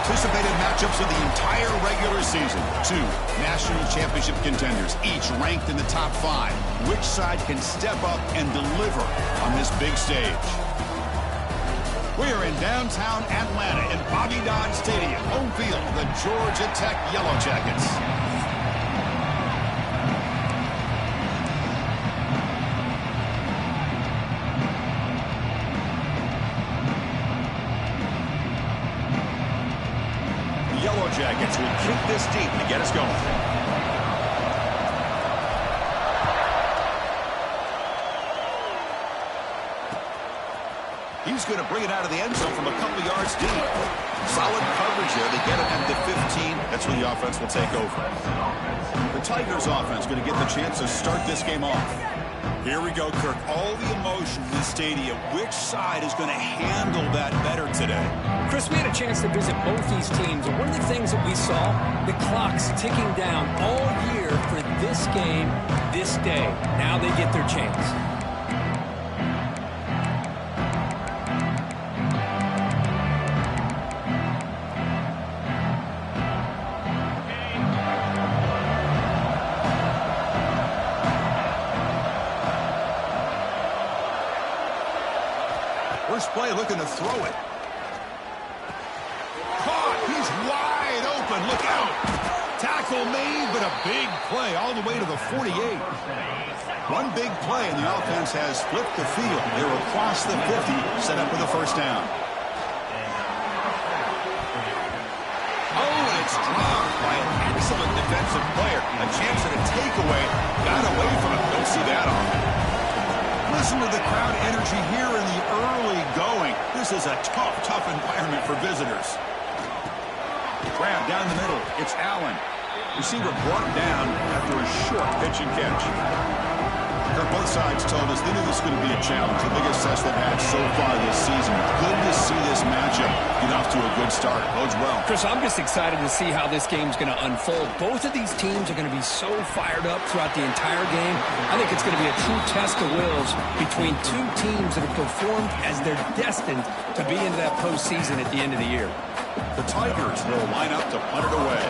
anticipated matchups of the entire regular season. Two national championship contenders, each ranked in the top 5. Which side can step up and deliver on this big stage? We are in downtown Atlanta in Bobby Dodd Stadium, home field, the Georgia Tech Yellow Jackets. Yellow Jackets will kick this deep to get us going. He's going to bring it out of the end zone from a couple yards deep. Solid coverage there. They get it at the 15. That's where the offense will take over. The Tigers offense going to get the chance to start this game off. Here we go, Kirk. All the emotion in the stadium. Which side is going to handle that better today? Chris, we had a chance to visit both these teams, and one of the things that we saw, the clock's ticking down all year for this game, this day. Now they get their chance. First play looking to throw it. Caught. He's wide open. Look out. Tackle made, but a big play all the way to the 48. One big play, and the offense has flipped the field. They're across the 50, set up for the first down. Oh, and it's dropped by an excellent defensive player. A chance at a takeaway. Got away from it. Don't see that often. Listen to the crowd energy here in the early going. This is a tough environment for visitors. Grab down the middle. It's Allen. Receiver brought down after a short pitch and catch. Both sides told us they knew this was going to be a challenge. The biggest test they've had so far this season. Good to see this matchup get off to a good start. Bodes well. Chris, I'm just excited to see how this game's going to unfold. Both of these teams are going to be so fired up throughout the entire game. I think it's going to be a true test of wills between two teams that have performed as they're destined to be into that postseason at the end of the year. The Tigers will line up to punt it away.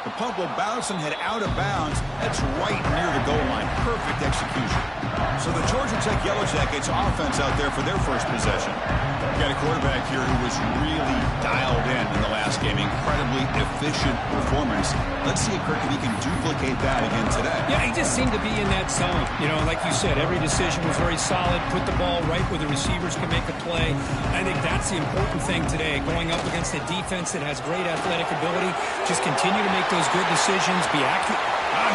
The punt will bounce and head out of bounds. That's right near the goal line. Perfect execution. So the Georgia Tech Yellow Jackets offense out there for their first possession. Got a quarterback here who was really dialed in the last game. Incredibly efficient performance. Let's see, Kirk, if he can duplicate that again today. Yeah, he just seemed to be in that zone. You know, like you said, every decision was very solid. Put the ball right where the receivers can make a play. I think that's the important thing today. Going up against a defense that has great athletic ability. Just continue to make those good decisions. Be accurate.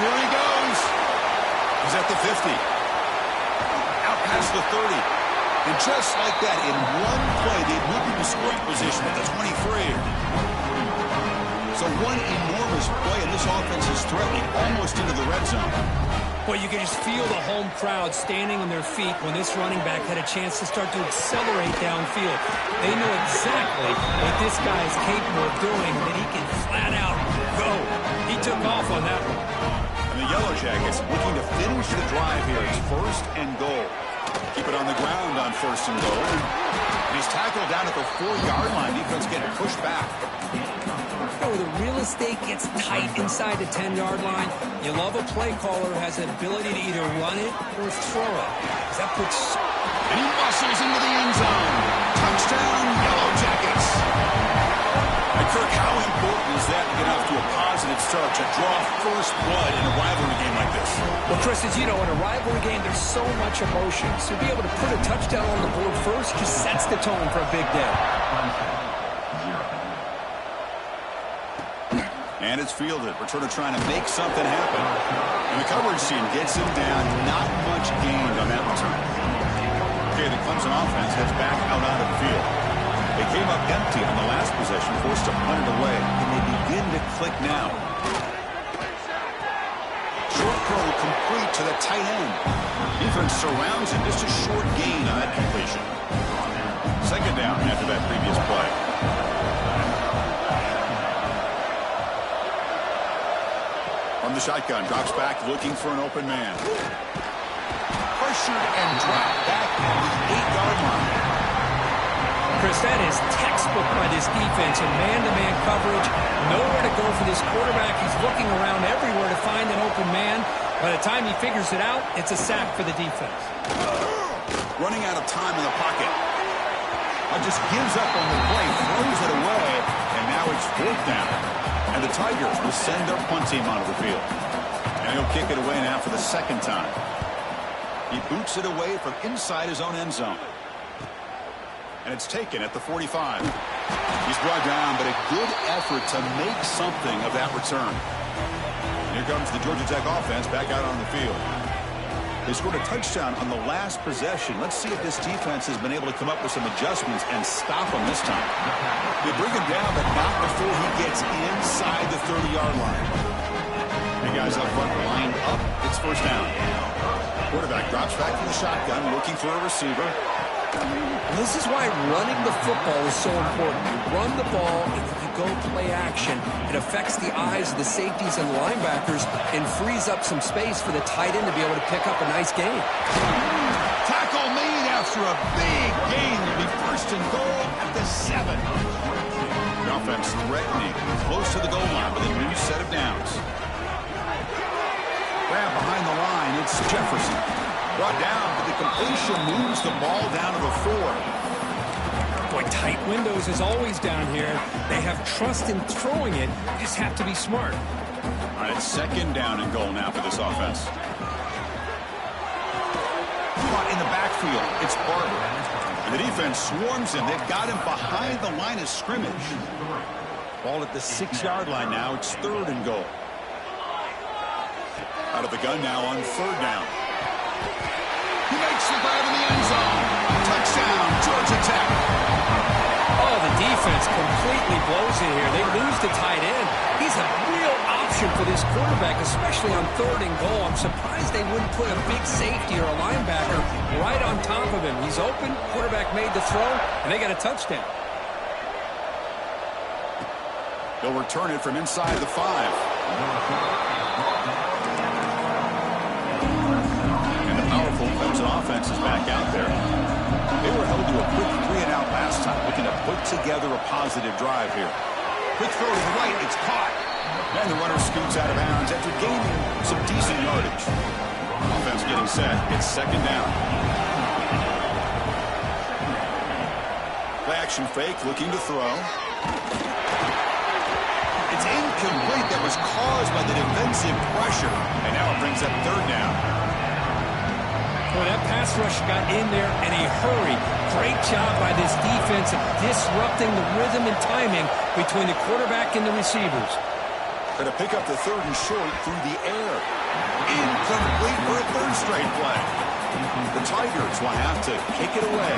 Here he goes. He's at the 50. Out past the 30. And just like that, in one play, they moved into scoring position at the 23. So one enormous play, and this offense is threatening almost into the red zone. Well, you can just feel the home crowd standing on their feet when this running back had a chance to start to accelerate downfield. They know exactly what this guy is capable of doing, that he can flat out go. He took off on that one. And the Yellow Jackets looking to finish the drive here. It's first and goal. Keep it on the ground on first and goal. And he's tackled down at the 4-yard line. Defense getting pushed back. Oh, the real estate gets tight inside the 10-yard line. You love a play caller who has the ability to either run it or throw it. That puts... And he muscles into the end zone. Touchdown, Yellow Jackets. And Kirk, how important is that to get off to a positive start, to draw first blood in a rivalry game like this? Well, Chris, as you know, in a rivalry game, there's so much emotion. So to be able to put a touchdown on the board first just sets the tone for a big day. And it's fielded. Returner trying to make something happen. And the coverage team gets him down. Not much gained on that return. Okay, the Clemson offense heads back out on the field. They came up empty on the last possession, forced to punt it away. And they begin to click now. Short throw complete to the tight end. Defense surrounds him. Just a short gain on that completion. Second down after that previous play. From the shotgun, drops back looking for an open man. pressured and dropped back at the 8-yard line. Chris, that is textbook by this defense in man-to-man coverage. Nowhere to go for this quarterback. He's looking around everywhere to find an open man. By the time he figures it out, it's a sack for the defense. Running out of time in the pocket. Just gives up on the play, throws it away, and now it's 4th down. And the Tigers will send their punt team onto the field. And he'll kick it away now for the 2nd time. He boots it away from inside his own end zone. And it's taken at the 45. He's brought down, but a good effort to make something of that return. Here comes the Georgia Tech offense back out on the field. They scored a touchdown on the last possession. Let's see if this defense has been able to come up with some adjustments and stop him this time. They bring him down, but not before he gets inside the 30-yard line. The guys up front lined up. It's 1st down. Quarterback drops back from the shotgun, looking for a receiver. This is why running the football is so important. You run the ball, and if you go play action, it affects the eyes of the safeties and linebackers and frees up some space for the tight end to be able to pick up a nice gain. Tackle made after a big gain. It'll be 1st and goal at the 7. The offense threatening, close to the goal line with a new set of downs. Grab behind the line, it's Jefferson. Brought down, but the completion moves the ball down to the 4. Boy, tight windows is always down here. They have trust in throwing it. You just have to be smart. All right, it's 2nd down and goal now for this offense. Caught in the backfield, it's Barber. And the defense swarms him. They've got him behind the line of scrimmage. Ball at the 6-yard line now. It's 3rd and goal. Out of the gun now on 3rd down. He makes the grab in the end zone. Touchdown, Georgia Tech. Oh, the defense completely blows it here. They lose the tight end. He's a real option for this quarterback, especially on 3rd and goal. I'm surprised they wouldn't put a big safety or a linebacker right on top of him. He's open, quarterback made the throw, and they got a touchdown. They'll return it from inside the 5. Clemson offense is back out there. They were held to a quick 3-and-out last time, looking to put together a positive drive here. Quick throw to the right, it's caught. And the runner scoots out of bounds after gaining some decent yardage. Offense getting set, it's 2nd down. Play action fake, looking to throw. It's incomplete. That was caused by the defensive pressure. And now it brings up 3rd down. Well, that pass rush got in there in a hurry. Great job by this defense of disrupting the rhythm and timing between the quarterback and the receivers. Going to pick up the 3rd and short through the air. Incomplete for a 3rd straight play. The Tigers will have to kick it away.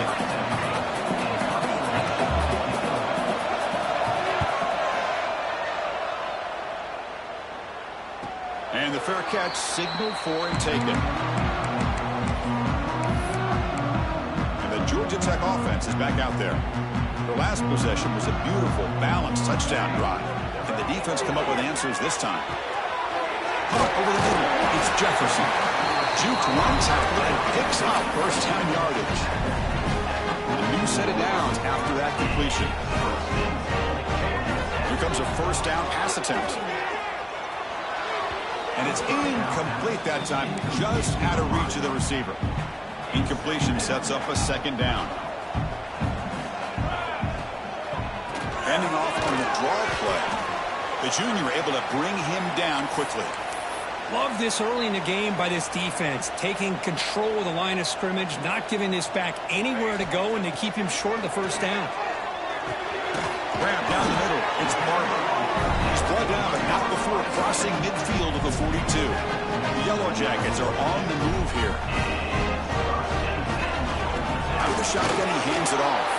And the fair catch signaled for and taken. Georgia Tech offense is back out there. The last possession was a beautiful, balanced touchdown drive. Can the defense come up with answers this time? Up over the middle, it's Jefferson. Juked one tackle and picks up 1st down yardage. A new set of downs after that completion. Here comes a 1st down pass attempt. And it's incomplete that time, just out of reach of the receiver. Incompletion sets up a 2nd down. Ending off on the draw play. The junior able to bring him down quickly. Love this early in the game by this defense, taking control of the line of scrimmage, not giving this back anywhere to go, and they keep him short of the 1st down. Grab down the middle. It's Barber. He's brought down, but not before crossing midfield of the 42. The Yellow Jackets are on the move here. Out of the shotgun, he hands it off.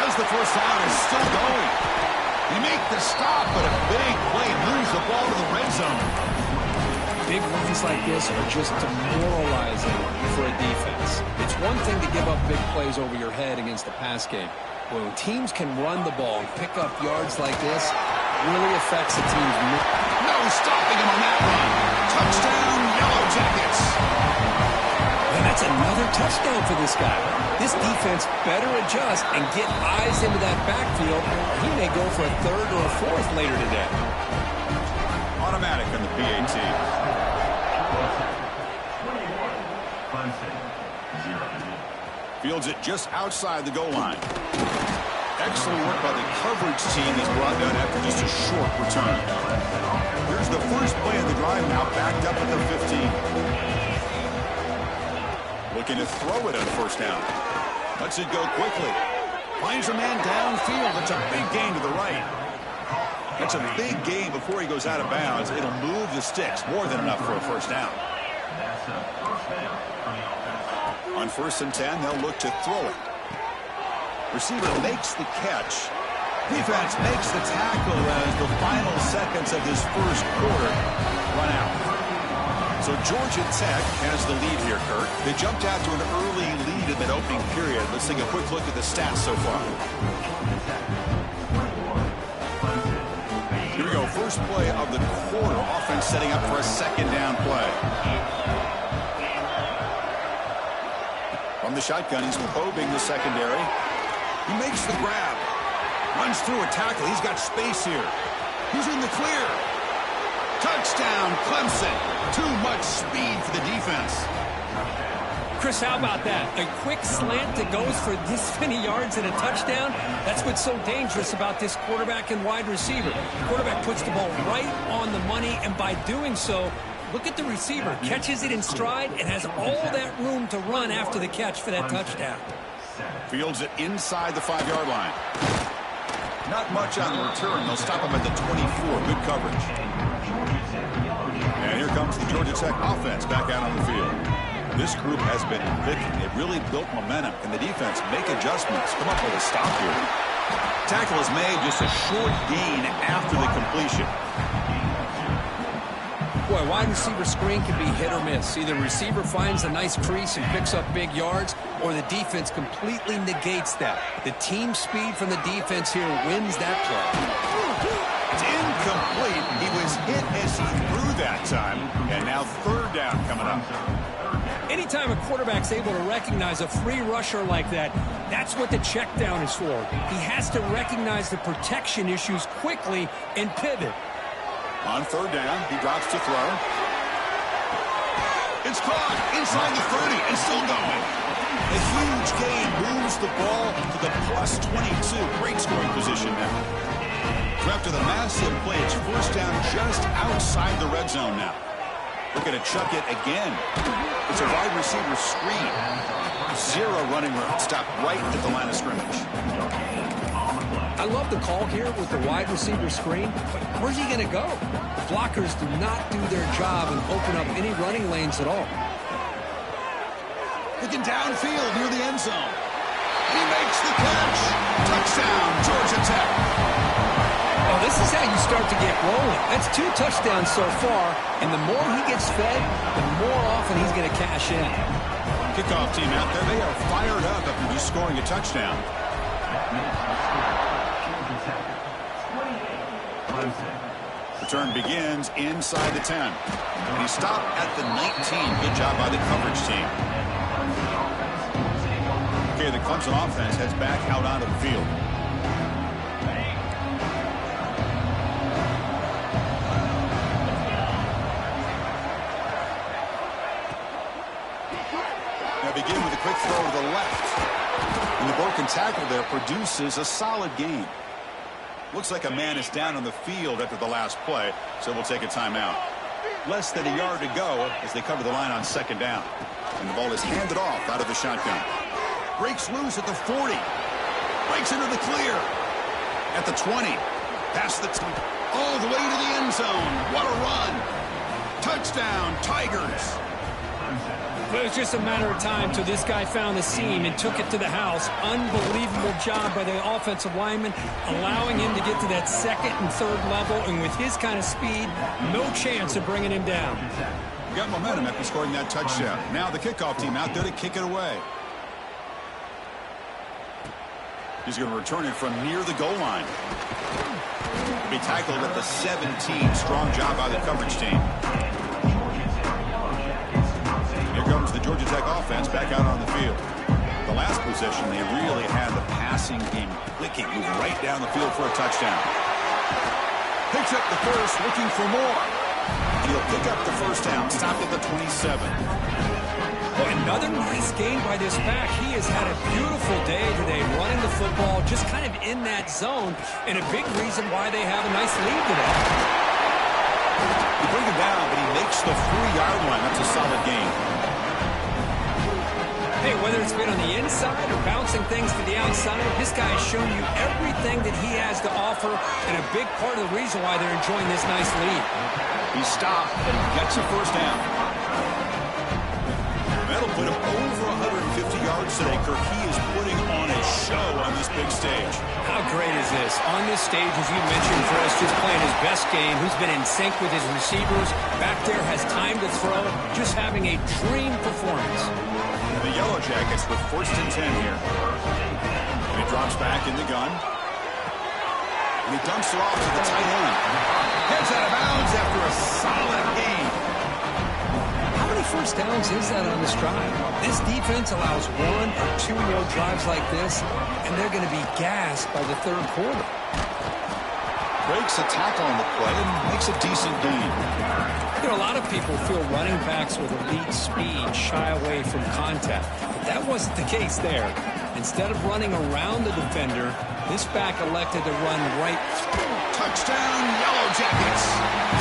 As the 1st down is still going. They make the stop, but a big play moves the ball to the red zone. Big runs like this are just demoralizing for a defense. It's one thing to give up big plays over your head against the pass game. When teams can run the ball and pick up yards like this, it really affects the team's mood. No stopping him on that run. Touchdown, Yellow Jackets. And the That's another touchdown for this guy. This defense better adjust and get eyes into that backfield. He may go for a third or a fourth later today. Automatic on the PAT. Fields it just outside the goal line. Excellent work by the coverage team that's brought down after just a short return. Here's the first play of the drive now, backed up at the 15. Looking to throw it on first down. Lets it go quickly. Finds a man downfield. That's a big gain to the right. That's a big gain before he goes out of bounds. It'll move the sticks. More than enough for a first down. On 1st and 10, they'll look to throw it. Receiver makes the catch. Defense makes the tackle as the final seconds of this first quarter run out. So Georgia Tech has the lead here, Kurt. They jumped out to an early lead in that opening period. Let's take a quick look at the stats so far. Here we go. First play of the quarter. Offense setting up for a second down play. From the shotgun, he's probing the secondary. He makes the grab. Runs through a tackle. He's got space here. He's in the clear. Touchdown, Clemson. Too much speed for the defense. Chris, how about that? A quick slant that goes for this many yards and a touchdown? That's what's so dangerous about this quarterback and wide receiver. The quarterback puts the ball right on the money, and by doing so, look at the receiver. Catches it in stride and has all that room to run after the catch for that touchdown. Fields it inside the 5-yard line. Not much on the return. They'll stop him at the 24. Good coverage. And here comes the Georgia Tech offense back out on the field. This group has been clicking. They've really built momentum. Can the defense make adjustments? Come up with a stop here. Tackle is made, just a short gain after the completion. Boy, wide receiver screen can be hit or miss. Either receiver finds a nice crease and picks up big yards, or the defense completely negates that. The team speed from the defense here wins that play. It's incomplete. He was hit as he threw that time, and now third down coming up. Anytime a quarterback's able to recognize a free rusher like that, that's what the check down is for. He has to recognize the protection issues quickly and pivot. On third down, he drops to throw. It's caught inside the 30 and still going. A huge gain moves the ball to the plus 22. Great scoring position now. So after the massive play, it's first down just outside the red zone now. We're going to chuck it again. It's a wide receiver screen. Zero running room. Stopped right at the line of scrimmage. I love the call here with the wide receiver screen, but where's he going to go? The blockers do not do their job and open up any running lanes at all. Looking downfield near the end zone. He makes the catch. Touchdown, Georgia Tech. Oh, this is how you start to get rolling. That's 2 touchdowns so far, and the more he gets fed, the more often he's going to cash in. Kickoff team out there. They are fired up after just scoring a touchdown. Return begins inside the 10. And he stopped at the 19. Good job by the coverage team. Okay, the Clemson offense heads back out onto the field. Now begin with a quick throw to the left. And the broken tackle there produces a solid gain. Looks like a man is down on the field after the last play, so we'll take a timeout. Less than a yard to go as they cover the line on second down. And the ball is handed off out of the shotgun. Breaks loose at the 40. Breaks into the clear. At the 20. Past the all the way to the end zone. What a run. Touchdown, Tigers. But it was just a matter of time till this guy found the seam and took it to the house. Unbelievable job by the offensive lineman, allowing him to get to that second and third level. And with his kind of speed, no chance of bringing him down. Got momentum after scoring that touchdown. Now the kickoff team out there to kick it away. He's going to return it from near the goal line. Be tackled at the 17. Strong job by the coverage team. Here comes the Georgia Tech offense back out on the field. The last possession, they really had the passing game clicking, moving right down the field for a touchdown. Picks up the first, looking for more. And he'll pick up the first down, stopped at the 27. Boy, another nice game by this back. He has had a beautiful day today running the football, just kind of in that zone, and a big reason why they have a nice lead today. You bring him down, but he makes the 3-yard line. That's a solid game. Hey, whether it's been on the inside or bouncing things to the outside, this guy has shown you everything that he has to offer, and a big part of the reason why they're enjoying this nice lead. He stopped and gets a first down. That'll put him over 150 yards today. Kirk, he is putting on a show on this big stage. How great is this? On this stage, as you mentioned, Chris, just playing his best game. Who's been in sync with his receivers. Back there has time to throw. Just having a dream performance. The Yellow Jackets with 1st and 10 here. And he drops back in the gun. And he dumps it off to the tight end. Heads out of bounds after a solid game. How many first downs is that on this drive? This defense allows 1 or 2 more drives like this, and they're going to be gassed by the third quarter. Breaks a tackle on the play and makes a decent gain. You know, a lot of people feel running backs with elite speed shy away from contact, but that wasn't the case there. Instead of running around the defender, this back elected to run right through. Touchdown, Yellow Jackets.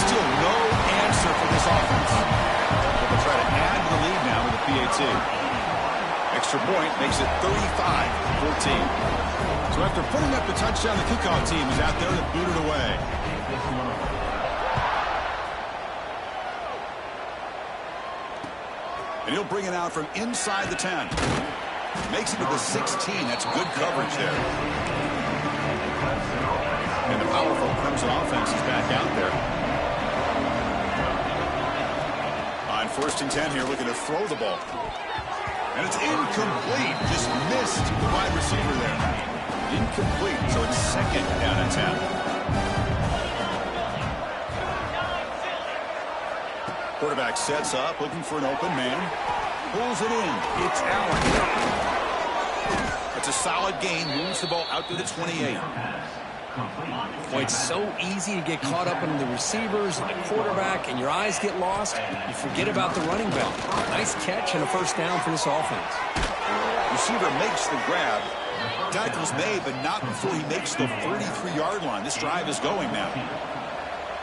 Still no answer for this offense. They'll try to add to the lead now with a PAT. Extra point makes it 35-14. So after putting up the touchdown, the kickoff team is out there to boot it away. And he'll bring it out from inside the 10. Makes it to the 16. That's good coverage there. And the powerful Clemson offense is back out there. On 1st and 10 here, looking to throw the ball. And it's incomplete. Just missed the wide receiver there. Incomplete, so it's 2nd down and 10. Quarterback sets up, looking for an open man. Pulls it in. It's Allen. It's a solid gain. Moves the ball out to the 28. Boy, it's so easy to get caught up in the receivers and the quarterback, and your eyes get lost. You forget about the running back. Nice catch and a first down for this offense. Receiver makes the grab. Tackle's made, but not before he makes the 43-yard line. This drive is going now.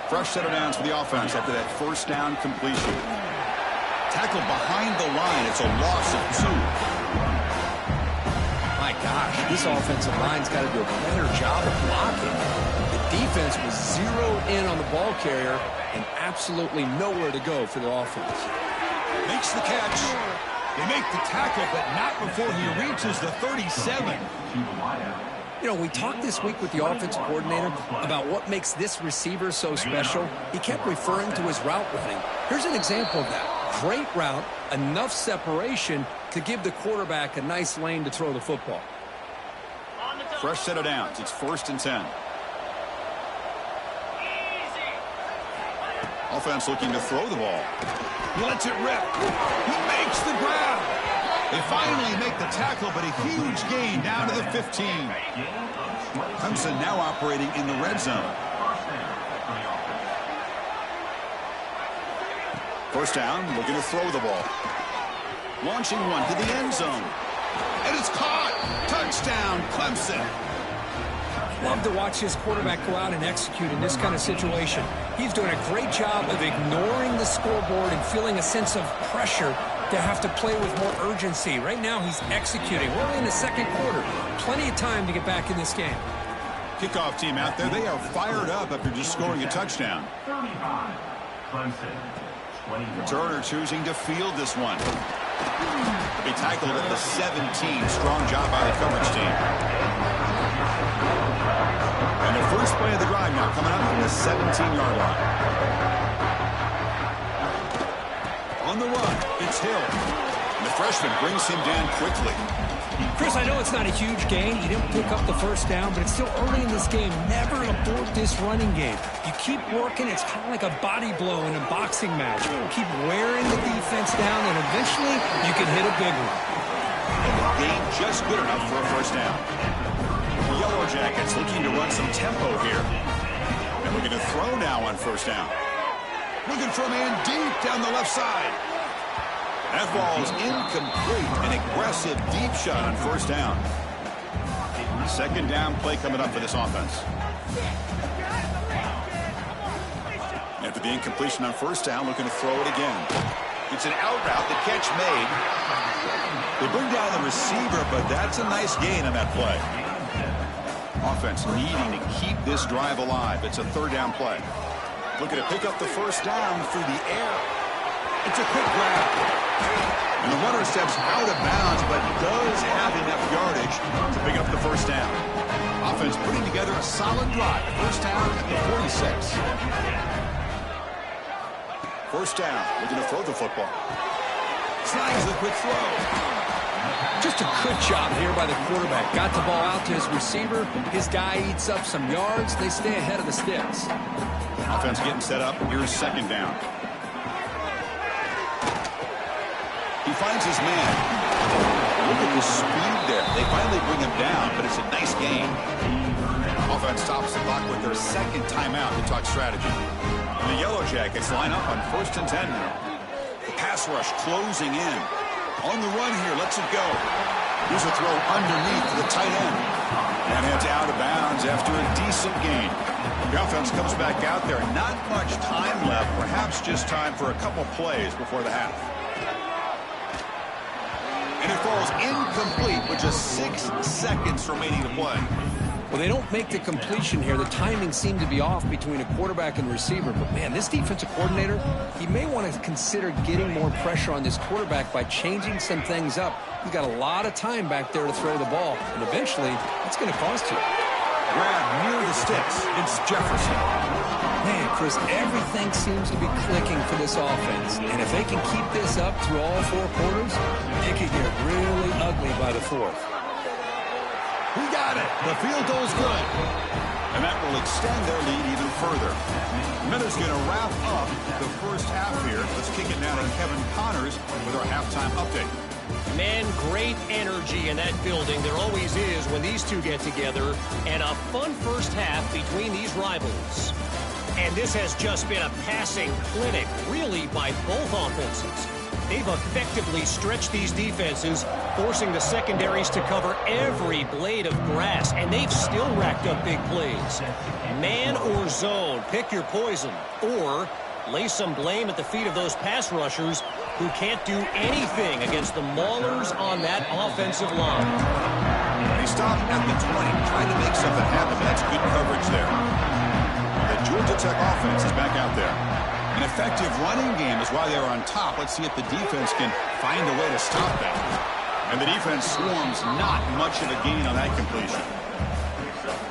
Fresh set of downs for the offense after that first down completion. Tackle behind the line. It's a loss of 2. My gosh, this offensive line's got to do a better job of blocking. The defense was zeroed in on the ball carrier and absolutely nowhere to go for the offense. Makes the catch. They make the tackle, but not before he reaches the 37. You know, we talked this week with the offensive coordinator about what makes this receiver so special. He kept referring to his route running. Here's an example of that. Great route, enough separation to give the quarterback a nice lane to throw the football. Fresh set of downs. It's 1st and 10. Offense looking to throw the ball. He lets it rip. He makes the grab. They finally make the tackle, but a huge gain down to the 15. Clemson now operating in the red zone. First down, looking to throw the ball. Launching one to the end zone. And it's caught. Touchdown, Clemson. Love to watch his quarterback go out and execute in this kind of situation. He's doing a great job of ignoring the scoreboard and feeling a sense of pressure to have to play with more urgency. Right now, he's executing. We're in the 2nd quarter. Plenty of time to get back in this game. Kickoff team out there. They are fired up after just scoring a touchdown. Turner choosing to field this one. He tackled at the 17. Strong job by the coverage team. And the first play of the drive now coming up from the 17-yard line. On the run, it's Hill. And the freshman brings him down quickly. Chris, Chris, I know it's not a huge gain. You didn't pick up the first down, but it's still early in this game. Never abort this running game. You keep working. It's kind of like a body blow in a boxing match. Keep wearing the defense down, and eventually you can hit a big one. And the gain just good enough for a first down. The Yellow Jackets looking to run some tempo here. And we're going to throw now on first down. Looking for a man deep down the left side. That ball's incomplete. An aggressive deep shot on first down. Second down play coming up for this offense. After the incompletion on first down, looking to throw it again. It's an out route. The catch made. They bring down the receiver, but that's a nice gain on that play. Offense needing to keep this drive alive. It's a third down play. Looking to pick up the first down through the air. It's a quick grab. And the runner steps out of bounds, but does have enough yardage to pick up the first down. Offense putting together a solid drive. First down at the 46. First down. Looking to throw the football. Slides the quick throw. Just a good job here by the quarterback. Got the ball out to his receiver. His guy eats up some yards. They stay ahead of the sticks. Offense getting set up. Here's second down. He finds his man. Look at the speed there. They finally bring him down, but it's a nice gain. Offense stops the clock with their second timeout to talk strategy. And the Yellow Jackets line up on 1st and 10 now. The pass rush closing in. On the run here, lets it go. Here's a throw underneath to the tight end. And heads out of bounds after a decent gain. The offense comes back out there. Not much time left. Perhaps just time for a couple plays before the half. And it falls incomplete with just 6 seconds remaining to play. Well, they don't make the completion here. The timing seemed to be off between a quarterback and receiver. But, man, this defensive coordinator, he may want to consider getting more pressure on this quarterback by changing some things up. He's got a lot of time back there to throw the ball. And eventually, it's going to cost you. Grab near the sticks. It's Jefferson. Man, Chris, everything seems to be clicking for this offense. And if they can keep this up through all 4 quarters, it could get really ugly by the 4th. He got it. The field goal's good. And that will extend their lead even further. Miller's going to wrap up the first half here. Let's kick it now to Kevin Connors with our halftime update. Man, great energy in that building. There always is when these two get together. And a fun first half between these rivals. And this has just been a passing clinic, really, by both offenses. They've effectively stretched these defenses, forcing the secondaries to cover every blade of grass, and they've still racked up big plays. Man or zone, pick your poison, or lay some blame at the feet of those pass rushers who can't do anything against the maulers on that offensive line. He stopped at the 20, trying to make something happen. That's good coverage there. The Georgia Tech offense is back out there. An effective running game is why they're on top. Let's see if the defense can find a way to stop that. And the defense swarms not much of a gain on that completion.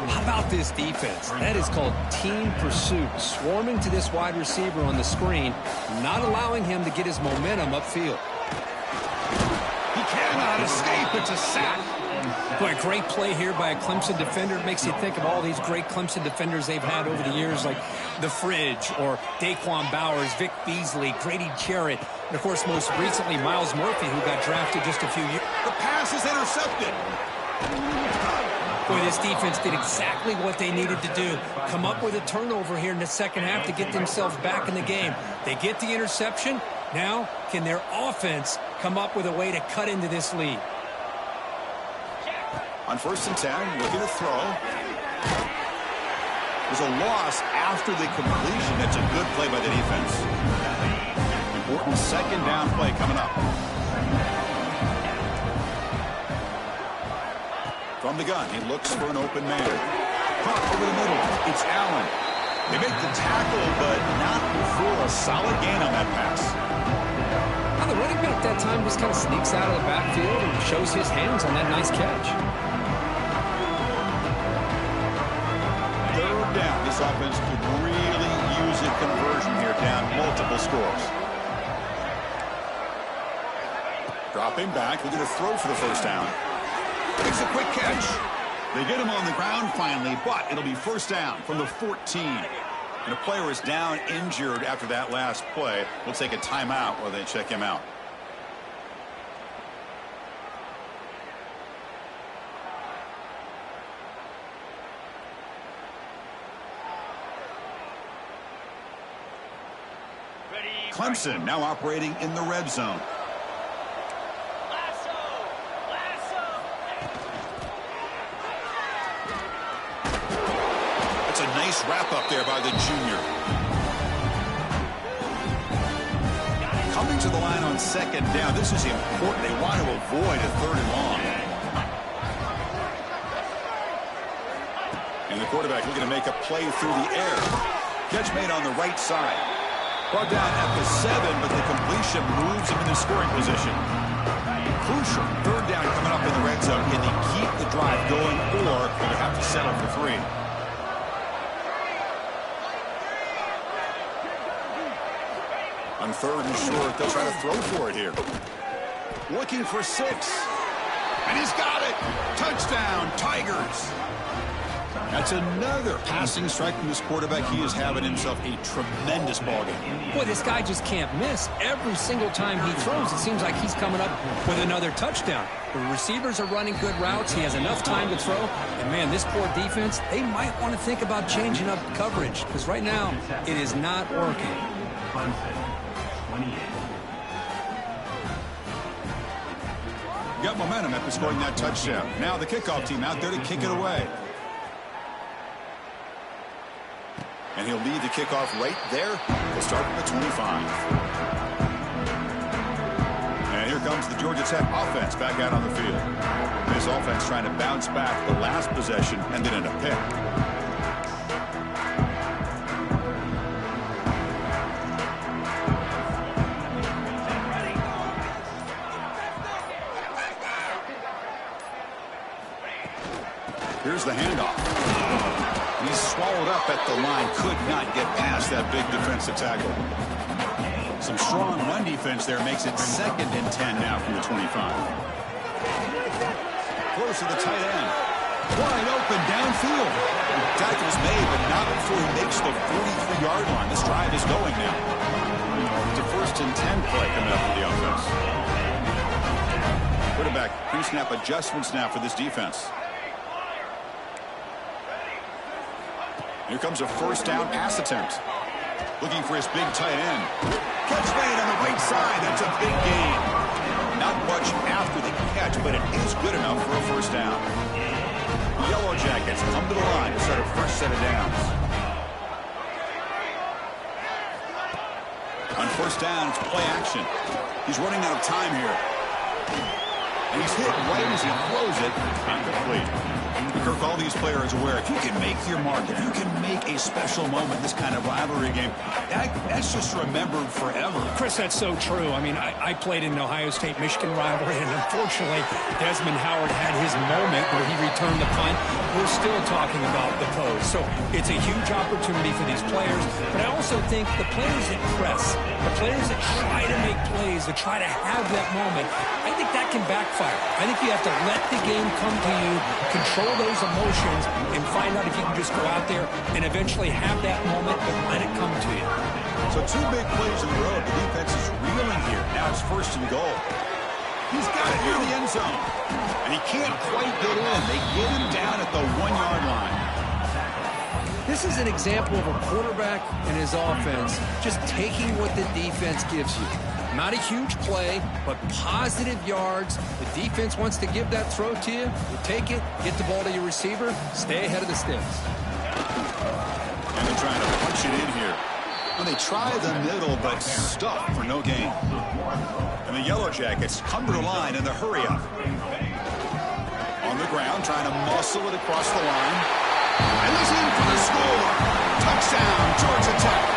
How about this defense? That is called team pursuit. Swarming to this wide receiver on the screen, not allowing him to get his momentum upfield. He cannot escape. It's a sack. Boy, a great play here by a Clemson defender. It makes you think of all these great Clemson defenders they've had over the years, like The Fridge or Daquan Bowers, Vic Beasley, Grady Jarrett, and, of course, most recently, Miles Murphy, who got drafted just a few years. The pass is intercepted. Boy, this defense did exactly what they needed to do. Come up with a turnover here in the second half to get themselves back in the game. They get the interception. Now, can their offense come up with a way to cut into this lead? On 1st and 10, looking to throw. There's a loss after the completion. That's a good play by the defense. Important second down play coming up. From the gun, he looks for an open man. Caught over the middle. It's Allen. They make the tackle, but not before a solid gain on that pass. Now the running back that time just kind of sneaks out of the backfield and shows his hands on that nice catch. Third down. This offense could really use a conversion here, down multiple scores. Dropping back, looking to throw for the first down. Makes a quick catch. They get him on the ground finally, but it'll be first down from the 14. And a player is down injured after that last play. We'll take a timeout while they check him out. Clemson now operating in the red zone. That's a nice wrap up there by the junior. Coming to the line on second down. This is important. They want to avoid a third and long. And the quarterback looking to make a play through the air. Catch made on the right side. Brought down at the 7, but the completion moves him into scoring position. Crucial third down coming up in the red zone. Can they keep the drive going, or will they have to settle for 3? On third and short, they'll try to throw for it here. Looking for 6. And he's got it. Touchdown, Tigers. That's another passing strike from this quarterback. He is having himself a tremendous ballgame. Boy, this guy just can't miss. Every single time he throws, it seems like he's coming up with another touchdown. The receivers are running good routes. He has enough time to throw. And, man, this poor defense, they might want to think about changing up coverage because right now it is not working. Got momentum after scoring that touchdown. Now the kickoff team out there to kick it away. And he'll lead the kickoff right there. We'll start from the 25. And here comes the Georgia Tech offense back out on the field. This offense trying to bounce back the last possession and then in a pick. Here's the handoff. He's swallowed up at the line. Could not get past that big defensive tackle. Some strong run defense there makes it 2nd and 10 now from the 25. Close to the tight end. Wide open downfield. Tackle's made, but not before he makes the 43-yard line. This drive is going now. It's a 1st and 10 play coming up for the offense. Quarterback pre-snap adjustments now for this defense. Here comes a first down pass attempt. Looking for his big tight end. Catch made on the right side. That's a big gain. Not much after the catch, but it is good enough for a first down. The Yellow Jackets come to the line to start a first set of downs. On first down, it's play action. He's running out of time here. And he's hit right as he throws it. Incomplete. Kirk, all these players aware, if you can make your mark, if you can make a special moment, this kind of rivalry game, that's just remembered forever. Chris, that's so true. I mean, I played in an Ohio State-Michigan rivalry, and unfortunately, Desmond Howard had his moment where he returned the punt. We're still talking about the pose. So it's a huge opportunity for these players, but I also think the players that press, the players that try to make plays, that try to have that moment, I think that can backfire. I think you have to let the game come to you, control those emotions, and find out if you can just go out there and eventually have that moment, but let it come to you. So 2 big plays in a row. The defense is reeling here. Now it's 1st and goal. He's got it near the end zone. And he can't quite get in. They get him down at the 1-yard line. This is an example of a quarterback and his offense just taking what the defense gives you. Not a huge play, but positive yards. The defense wants to give that throw to you. You take it, get the ball to your receiver, stay ahead of the sticks. And they're trying to punch it in here. Well, they try the middle, but stuck for no gain. And the Yellow Jackets come to the line in the hurry-up. On the ground, trying to muscle it across the line. And he's in for the score. Touchdown, Georgia Tech.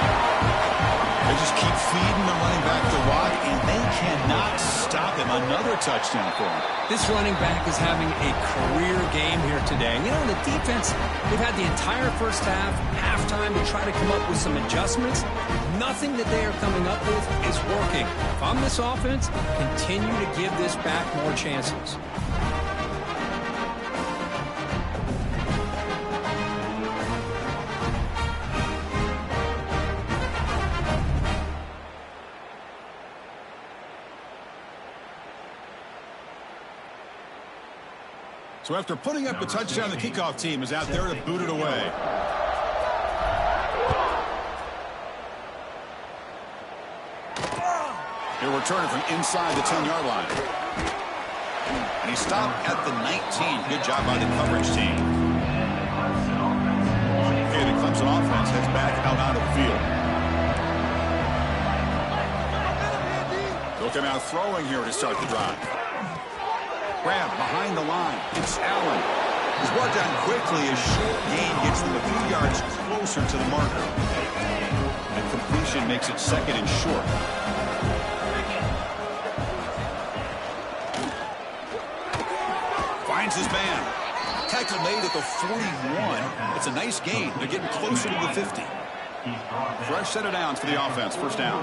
They just keep feeding the running back the rock, and they cannot stop him. Another touchdown for him. This running back is having a career game here today. You know, the defense, they've had the entire first half, halftime, to try to come up with some adjustments. Nothing that they are coming up with is working. If I'm this offense, continue to give this back more chances. So after putting up a touchdown, the kickoff team is out there to boot it away. He'll return it from inside the 10-yard line. And he stopped at the 19. Good job by the coverage team. Okay, the Clemson offense heads back out onto the field. They'll come out throwing here to start the drive. Grab behind the line. It's Allen. He's brought down quickly. A short gain gets them a few yards closer to the marker. And completion makes it second and short. Finds his man. Tackle made at the 41. It's a nice gain. They're getting closer to the 50. Fresh set of downs for the offense. First down.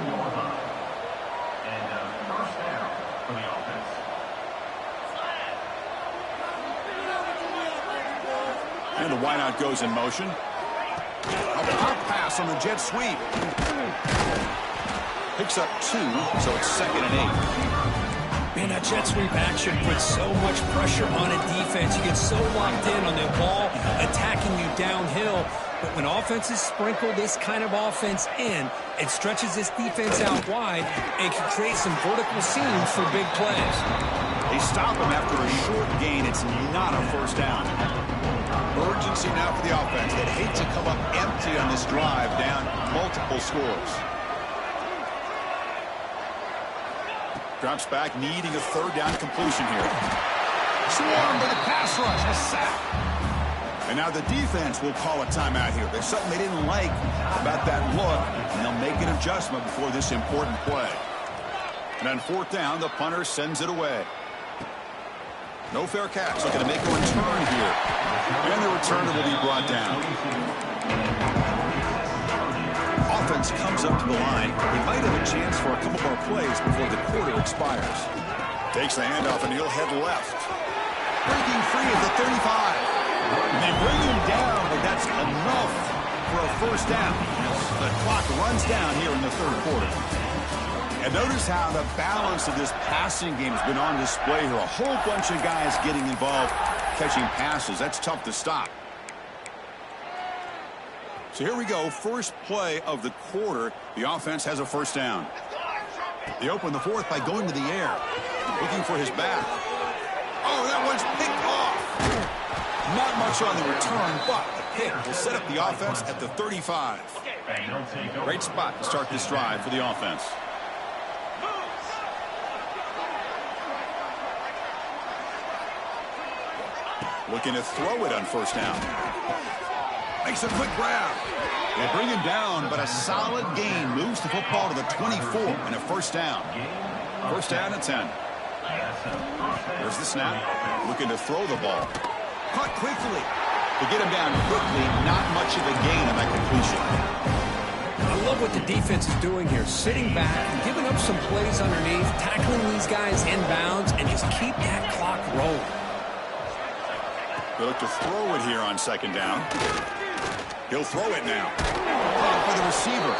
And the wideout goes in motion. A pop pass on the jet sweep. Picks up 2, so it's second and 8. Man, that jet sweep action puts so much pressure on a defense. You get so locked in on the ball attacking you downhill. But when offenses sprinkle this kind of offense in, it stretches this defense out wide and can create some vertical seams for big plays. They stop him after a short gain. It's not a first down. Urgency now for the offense. They'd hate to come up empty on this drive, down multiple scores. Drops back, needing a third down completion here. Swarmed by the pass rush. A sack. And now the defense will call a timeout here. There's something they didn't like about that look, and they'll make an adjustment before this important play. And on fourth down, the punter sends it away. No fair catch. Looking to make a return here. And the returner will be brought down. Offense comes up to the line. He might have a chance for a couple more plays before the quarter expires. Takes the handoff and he'll head left. Breaking free at the 35. And they bring him down, but that's enough for a first down. The clock runs down here in the third quarter. And notice how the balance of this passing game has been on display here. A whole bunch of guys getting involved catching passes. That's tough to stop. So here we go. First play of the quarter. The offense has a first down. They open the fourth by going to the air. Looking for his back. Oh, that one's picked off. Not much on the return, but a pick will set up the offense at the 35. Great spot to start this drive for the offense. Looking to throw it on first down. Makes a quick grab. They bring him down, but a solid gain moves the football to the 24 and a first down. First down at 10. There's the snap. Looking to throw the ball. Caught quickly. To get him down quickly, not much of a gain on that completion. I love what the defense is doing here. Sitting back, giving up some plays underneath, tackling these guys inbounds, and just keep that clock rolling. They look to throw it here on second down. He'll throw it now. Caught for the receiver.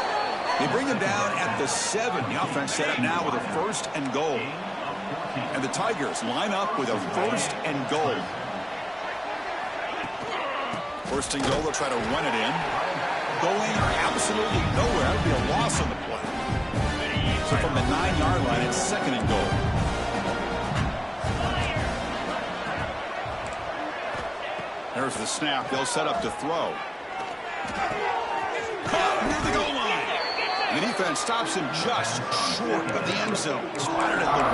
They bring him down at the 7. The offense set up now with a first and goal. And the Tigers line up with a first and goal. First and goal, they'll try to run it in. Going absolutely nowhere. That would be a loss on the play. So from the 9-yard line, it's second and goal. There's the snap. They'll set up to throw. Caught near the goal line. And the defense stops him just short of the end zone. Spotted at the 1.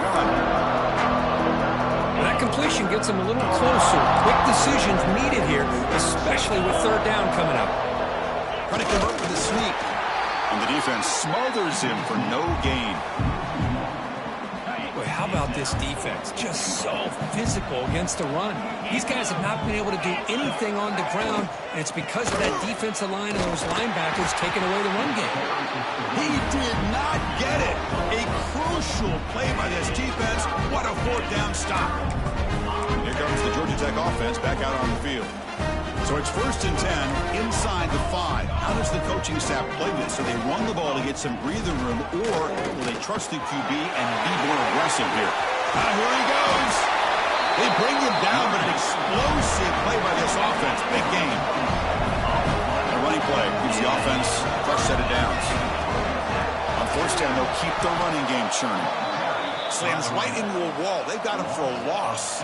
That completion gets him a little closer. Quick decisions needed here, especially with third down coming up. Trying to convert with a sneak. And the defense smothers him for no gain. Boy, how about this defense? Just so physical against the run. These guys have not been able to do anything on the ground, and it's because of that defensive line and those linebackers taking away the run game. He did not get it. A crucial play by this defense. What a fourth down stop. Here comes the Georgia Tech offense back out on the field. So it's first and 10 inside the 5. How does the coaching staff play this? So they run the ball to get some breathing room, or will they trust the QB and be more aggressive here? Here he goes. They bring him down, but an explosive play by this offense. Big game. A running play gives the offense a fresh set of downs. On first down, they'll keep the running game churning. Slams right into a wall. They've got him for a loss.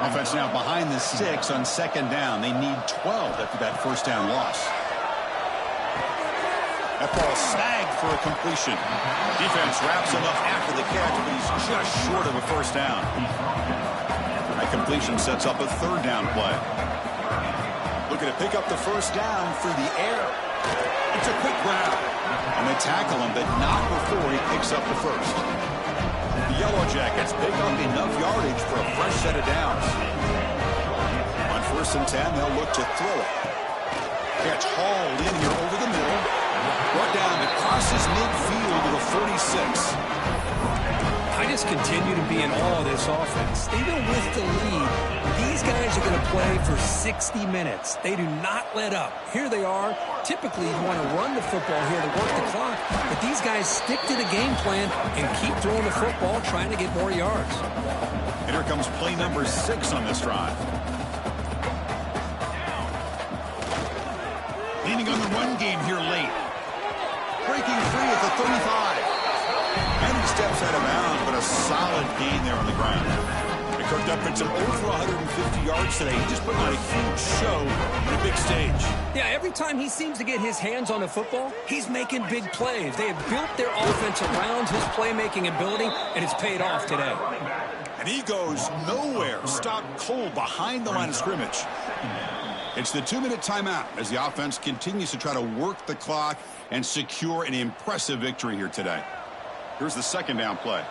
Offense now behind the 6 on second down. They need 12 after that first down loss. That ball snagged for a completion. Defense wraps him up after the catch, but he's just short of a first down. That completion sets up a third down play. Looking to pick up the first down through the air. It's a quick grab. And they tackle him, but not before he picks up the first. The Yellow Jackets pick up enough yardage for a fresh set of downs. On first and 10, they'll look to throw it. Catch hauled in here over the middle. Brought down to crosses midfield to the 46. I just continue to be in awe of this offense. Even with the lead, these guys are going to play for 60 minutes. They do not let up. Here they are. Typically, you want to run the football here to work the clock, but these guys stick to the game plan and keep throwing the football, trying to get more yards. And here comes play number 6 on this drive. Leaning on the run game here late. Breaking free at the 35. And he steps out of bounds, but a solid gain there on the ground. They cooked up at some over 150 yards today. He just put on a huge show on a big stage. Yeah, every time he seems to get his hands on the football, he's making big plays. They have built their offense around his playmaking ability, and it's paid off today. And he goes nowhere. Stopped cold behind the line of scrimmage. It's the 2-minute timeout as the offense continues to try to work the clock and secure an impressive victory here today. Here's the second down play.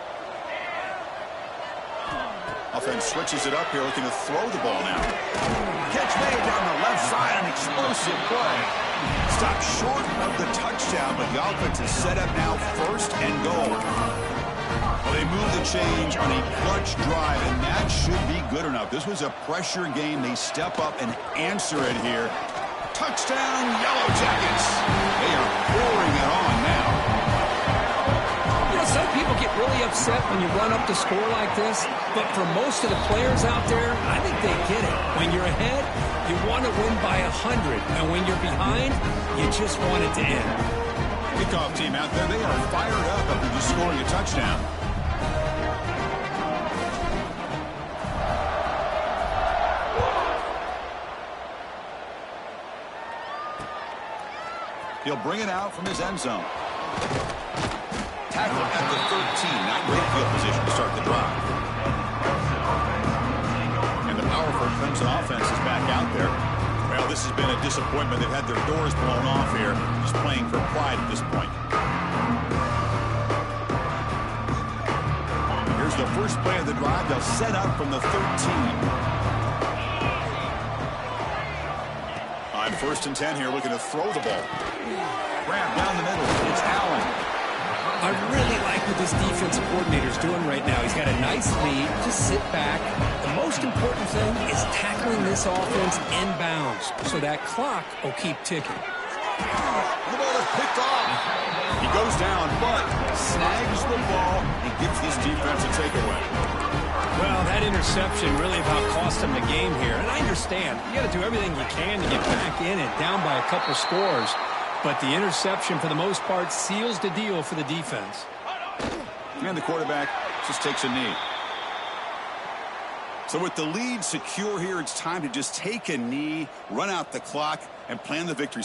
Offense switches it up here, looking to throw the ball now. Catch made down the left side, an explosive play. Stopped short of the touchdown, but the offense is set up now first and goal. Well, they move the change on a clutch drive, and that should be good enough. This was a pressure game. They step up and answer it here. Touchdown, Yellow Jackets. They are pouring it on now. Some people get really upset when you run up the score like this, but for most of the players out there, I think they get it. When you're ahead, you want to win by 100, and when you're behind, you just want it to end. Kickoff team out there, they are fired up after just scoring a touchdown. He'll bring it out from his end zone. Tackle at the 13. Not great field position to start the drive. And the powerful Clemson offense is back out there. Well, this has been a disappointment. They've had their doors blown off here. Just playing for pride at this point. Here's the first play of the drive. They'll set up from the 13. On first and 10 here, looking to throw the ball. Grab down the middle. It's Allen. I really like what this defensive coordinator is doing right now. He's got a nice lead. Just sit back. The most important thing is tackling this offense inbounds so that clock will keep ticking. The ball is picked off. He goes down, but snags the ball and gives this defense a takeaway. Well, that interception really about cost him the game here. And I understand. You got to do everything you can to get back in it, down by a couple scores. But the interception, for the most part, seals the deal for the defense. And the quarterback just takes a knee. So with the lead secure here, it's time to just take a knee, run out the clock, and plan the victory.